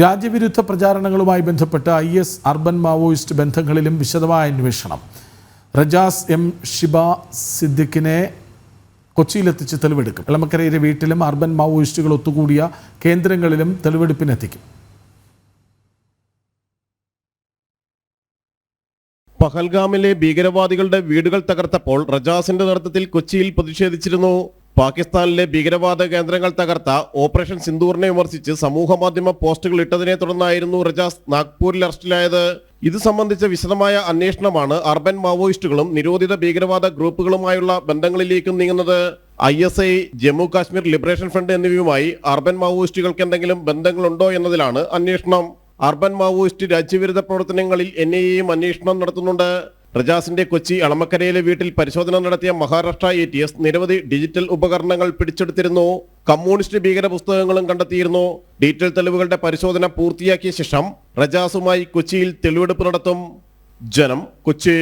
രാജ്യവിരുദ്ധ പ്രചാരണങ്ങളുമായി ബന്ധപ്പെട്ട IS urban Maoist ബന്ധങ്ങളിലും വിശദമായ അന്വേഷണം. റജാസ് M ഷിബ സിദ്ദിഖിനെ കൊച്ചിയിലെത്തിച്ച് തെളിവെടുക്കും. എളമക്കരയിലെ വീട്ടിലും അർബൻ മാവോയിസ്റ്റുകൾ ഒത്തുകൂടിയ കേന്ദ്രങ്ങളിലും തെളിവെടുപ്പിനെത്തിക്കും. പഹൽഗാമിലെ ഭീകരവാദികളുടെ വീടുകൾ തകർത്തപ്പോൾ റജാസിന്റെ നേതൃത്വത്തിൽ കൊച്ചിയിൽ പ്രതിഷേധിച്ചിരുന്നു. പാകിസ്ഥാനിലെ ഭീകരവാദ കേന്ദ്രങ്ങൾ തകർത്ത ഓപ്പറേഷൻ സിന്ദൂറിനെ വിമർശിച്ച് സമൂഹമാധ്യമ പോസ്റ്റുകൾ ഇട്ടതിനെ തുടർന്നായിരുന്നു റജാസ് നാഗ്പൂരിൽ അറസ്റ്റിലായത്. ഇത് സംബന്ധിച്ച വിശദമായ അന്വേഷണമാണ് അർബൻ മാവോയിസ്റ്റുകളും നിരോധിത ഭീകരവാദ ഗ്രൂപ്പുകളുമായുള്ള ബന്ധങ്ങളിലേക്കും നീങ്ങുന്നത്. ISI, Jammu Kashmir liberation front എന്നിവയുമായി അർബൻ മാവോയിസ്റ്റുകൾക്ക് എന്തെങ്കിലും ബന്ധങ്ങളുണ്ടോ എന്നതിലാണ് അന്വേഷണം. അർബൻ മാവോയിസ്റ്റ് രാജ്യവിരുദ്ധ പ്രവർത്തനങ്ങളിൽ NIAയും അന്വേഷണം നടത്തുന്നുണ്ട്. റജാസിന്റെ കൊച്ചി എളമക്കരയിലെ വീട്ടിൽ പരിശോധന നടത്തിയ മഹാരാഷ്ട്ര ATS നിരവധി ഡിജിറ്റൽ ഉപകരണങ്ങൾ പിടിച്ചെടുത്തിരുന്നു. കമ്മ്യൂണിസ്റ്റ് ഭീകര പുസ്തകങ്ങളും കണ്ടെത്തിയിരുന്നു. ഡീറ്റെയിൽ തെളിവുകളുടെ പരിശോധന പൂർത്തിയാക്കിയ ശേഷം റജാസുമായി കൊച്ചിയിൽ തെളിവെടുപ്പ് നടത്തും. ജനം, കൊച്ചി.